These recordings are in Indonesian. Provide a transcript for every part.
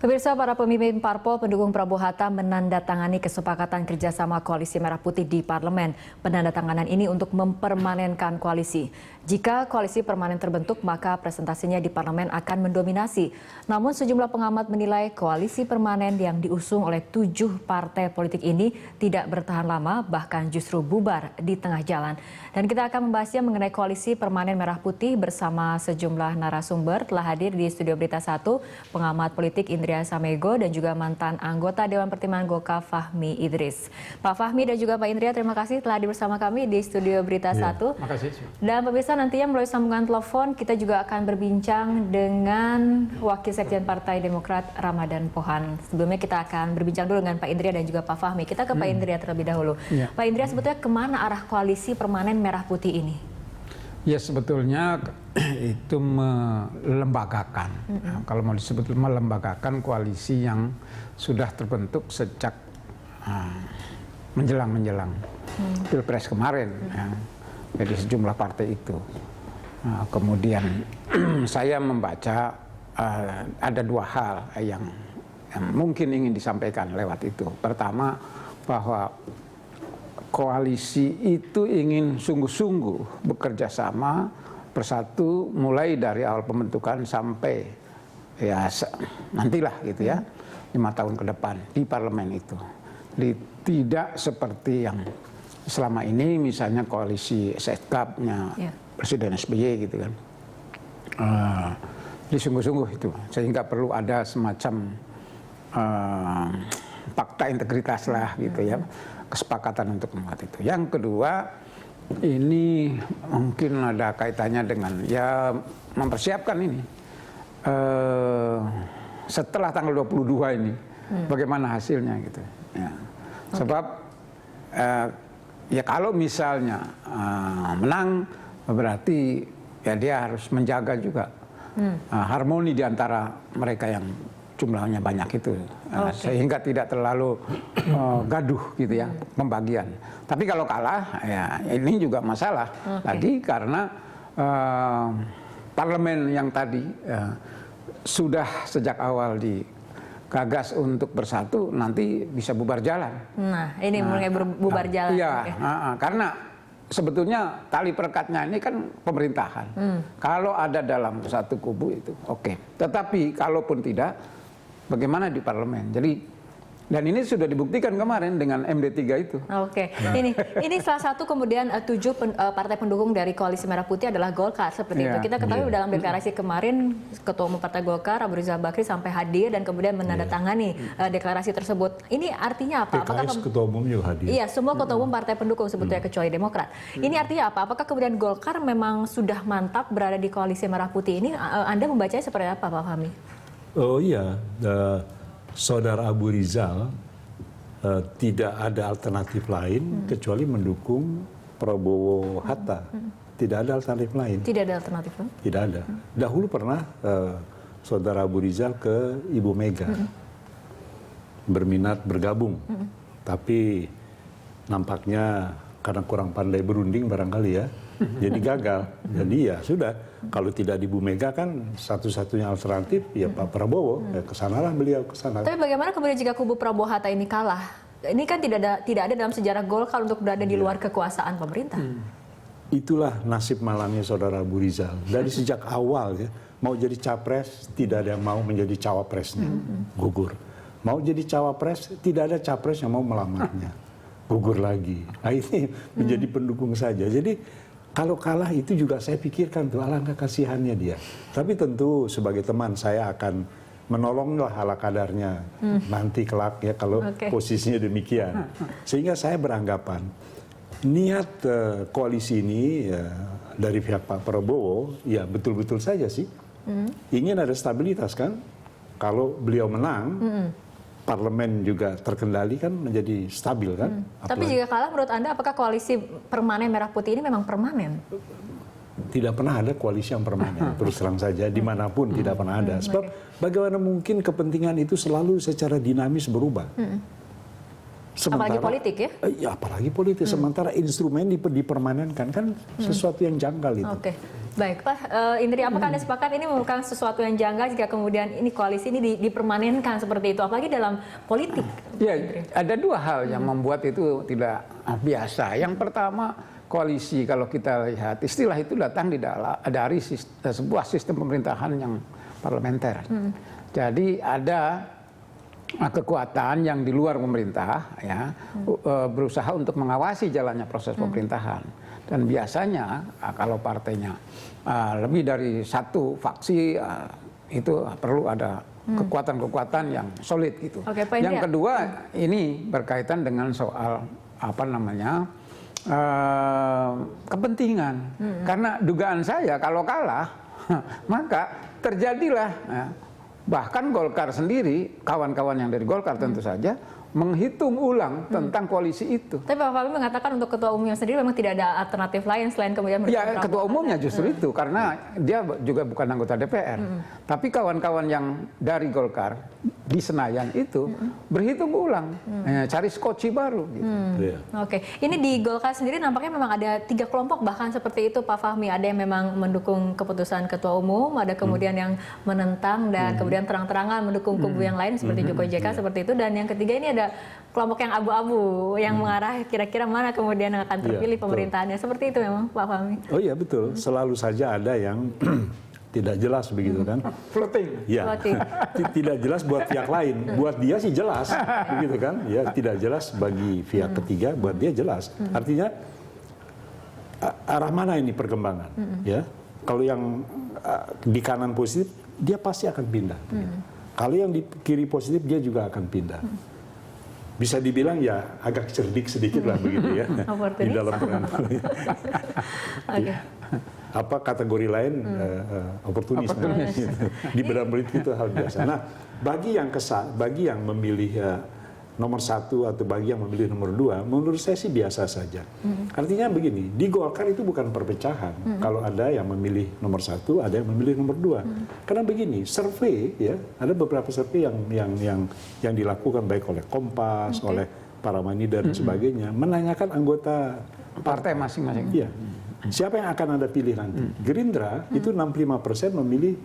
Pemirsa, para pemimpin parpol pendukung Prabowo Hatta menandatangani kesepakatan kerjasama Koalisi Merah Putih di Parlemen. Penandatanganan ini untuk mempermanenkan koalisi. Jika koalisi permanen terbentuk, maka presentasinya di Parlemen akan mendominasi. Namun sejumlah pengamat menilai koalisi permanen yang diusung oleh 7 partai politik ini tidak bertahan lama, bahkan justru bubar di tengah jalan. Dan kita akan membahasnya mengenai koalisi permanen Merah Putih bersama sejumlah narasumber. Telah hadir di Studio Berita 1, pengamat politik Indria Samego dan juga mantan anggota Dewan Pertimbangan Golkar Fahmi Idris. Pak Fahmi dan juga Pak Indria, terima kasih telah hadir bersama kami di Studio Berita 1. Terima kasih. Dan pemirsa, nantinya melalui sambungan telepon kita juga akan berbincang dengan Wakil Sekjen Partai Demokrat Ramadhan Pohan. Sebelumnya kita akan berbincang dulu dengan Pak Indria dan juga Pak Fahmi. Kita ke Pak Indria terlebih dahulu. Pak Indria, sebetulnya kemana arah koalisi permanen Merah Putih ini? Ya, sebetulnya itu melembagakan. Kalau mau disebut melembagakan koalisi yang sudah terbentuk sejak menjelang Pilpres kemarin. Jadi sejumlah partai itu. Kemudian saya membaca ada 2 hal yang mungkin ingin disampaikan lewat itu. Pertama, bahwa koalisi itu ingin sungguh-sungguh bekerja sama bersatu mulai dari awal pembentukan sampai ya nantilah gitu ya 5 tahun ke depan di parlemen itu. Jadi tidak seperti yang selama ini misalnya koalisi setkapnya Presiden SBY gitu kan. Jadi sungguh-sungguh itu sehingga perlu ada semacam fakta integritas lah gitu ya, kesepakatan untuk membuat itu. Yang kedua, ini mungkin ada kaitannya dengan ya mempersiapkan ini setelah tanggal 22 ini bagaimana hasilnya gitu ya. Sebab ya kalau misalnya menang berarti ya dia harus menjaga juga harmoni di antara mereka yang jumlahnya banyak itu, sehingga tidak terlalu gaduh gitu ya pembagian. Tapi kalau kalah ya ini juga masalah lagi karena parlemen yang tadi sudah sejak awal digagas untuk bersatu nanti bisa bubar jalan. Nah ini mulai bubar jalan. Iya, karena sebetulnya tali perekatnya ini kan pemerintahan. Kalau ada dalam satu kubu itu oke. Tetapi kalaupun tidak, bagaimana di parlemen? Jadi dan ini sudah dibuktikan kemarin dengan MD3 itu. Oke. Ini salah satu kemudian 7 partai pendukung dari Koalisi Merah Putih adalah Golkar seperti itu. Kita ketahui dalam deklarasi kemarin Ketua Umum Partai Golkar Abu Rizal Bakri sampai hadir dan kemudian menandatangani deklarasi tersebut. Ini artinya apa? Apakah Ketua Umum juga hadir? Iya, semua Ketua Umum partai pendukung sebetulnya kecuali Demokrat. Ini artinya apa? Apakah kemudian Golkar memang sudah mantap berada di Koalisi Merah Putih ini? Anda membacanya seperti apa, Pak Fahmi? Oh iya, Saudara Abu Rizal tidak ada alternatif lain kecuali mendukung Prabowo Hatta. Tidak ada alternatif lain. Tidak ada alternatif lain? Tidak ada. Dahulu pernah Saudara Abu Rizal ke Ibu Mega berminat bergabung, tapi nampaknya karena kurang pandai berunding barangkali ya, jadi gagal. Jadi ya sudah, kalau tidak di Bu Mega kan satu-satunya alternatif ya Pak Prabowo, ya kesanalah beliau kesana. Tapi bagaimana kemudian jika kubu Prabowo Hatta ini kalah? Ini kan tidak ada dalam sejarah Golkar untuk berada di luar kekuasaan pemerintah. Itulah nasib malamnya Saudara Abu Rizal. Dari sejak awal ya, mau jadi capres tidak ada yang mau menjadi cawapresnya, gugur. Mau jadi cawapres tidak ada capres yang mau melamarnya, gugur lagi. Nah ini menjadi pendukung saja. Jadi kalau kalah itu juga saya pikirkan tuh alangkah kasihannya dia. Tapi tentu sebagai teman saya akan menolonglah ala kadarnya nanti kelak ya kalau posisinya demikian. Sehingga saya beranggapan niat koalisi ini ya, dari pihak Pak Prabowo ya betul-betul saja sih ingin ada stabilitas kan. Kalau beliau menang parlemen juga terkendali kan menjadi stabil kan. Tapi jika kalah menurut Anda apakah koalisi permanen Merah Putih ini memang permanen? Tidak pernah ada koalisi yang permanen, terus terang saja dimanapun tidak pernah ada. Sebab bagaimana mungkin kepentingan itu selalu secara dinamis berubah. Apalagi politik ya? Ya apalagi politik. Sementara instrumen dipermanenkan kan sesuatu yang janggal itu. Oke, baik Pak Indri, apakah Anda sepakat ini merupakan sesuatu yang janggal jika kemudian ini koalisi ini dipermanenkan seperti itu, apalagi dalam politik? Ya, ada dua hal yang membuat itu tidak biasa. Yang pertama, koalisi kalau kita lihat istilah itu datang dari sebuah sistem pemerintahan yang parlementer. Jadi ada kekuatan yang di luar pemerintah ya berusaha untuk mengawasi jalannya proses pemerintahan, dan biasanya kalau partainya lebih dari satu faksi itu perlu ada kekuatan-kekuatan yang solid gitu. Oke, Pak Yang Indri, kedua ini berkaitan dengan soal apa namanya kepentingan, karena dugaan saya kalau kalah maka terjadilah bahkan Golkar sendiri, kawan-kawan yang dari Golkar tentu saja menghitung ulang tentang koalisi itu. tapi Pak Fahmi mengatakan untuk ketua umumnya sendiri memang tidak ada alternatif lain selain kemudian Ya, ketua umumnya justru itu, karena dia juga bukan anggota DPR. Tapi kawan-kawan yang dari Golkar di Senayan itu berhitung ulang, cari skoci baru. Gitu. Iya. Oke, ini di Golkar sendiri nampaknya memang ada 3 kelompok bahkan seperti itu Pak Fahmi. Ada yang memang mendukung keputusan ketua umum, ada kemudian yang menentang dan kemudian terang-terangan mendukung kubu yang lain seperti Jokowi JK seperti itu. Dan yang ketiga ini ada kelompok yang abu-abu yang mengarah kira-kira mana kemudian yang akan terpilih pemerintahannya. Seperti itu memang Pak Fahmi. Oh iya betul, selalu saja ada yang tidak jelas begitu kan. Floating. Ya, Floating. tidak jelas buat pihak lain. Buat dia sih jelas, begitu kan? Ya, tidak jelas bagi pihak ketiga, buat dia jelas. Artinya arah mana ini perkembangan? Ya, kalau yang di kanan positif, dia pasti akan pindah. Kalau yang di kiri positif, dia juga akan pindah. Bisa dibilang ya agak cerdik sedikit lah begitu ya di dalam Oke. apa kategori lain oportunis. Di bidang politik itu hal biasa. Nah, bagi yang memilih nomor 1 atau bagi yang memilih nomor 2, menurut saya sih biasa saja. Artinya begini, di Golkar itu bukan perpecahan. Kalau ada yang memilih nomor 1, ada yang memilih nomor 2. Karena begini, survei ya, ada beberapa survei yang dilakukan baik oleh Kompas, oleh para Manida dan sebagainya, menanyakan anggota Partai masing-masing. Iya. Siapa yang akan Anda pilih nanti? Gerindra itu 65% memilih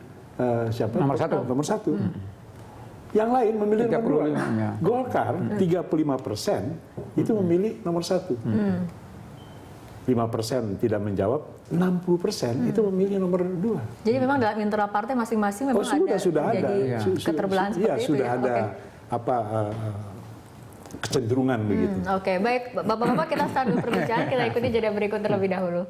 siapa? Nomor 1. Nomor 1. Yang lain memilih nomor 2. Ya. Golkar 35% itu memilih nomor 1. 5% tidak menjawab, 60% itu memilih nomor 2. Jadi memang dalam internal partai masing-masing memang sudah ada. keterbelahan seperti itu sudah ya? ada kecenderungan begitu. Oke, baik. Bapak-bapak kita start dulu perbincangan, kita ikuti jeda berikut terlebih dahulu.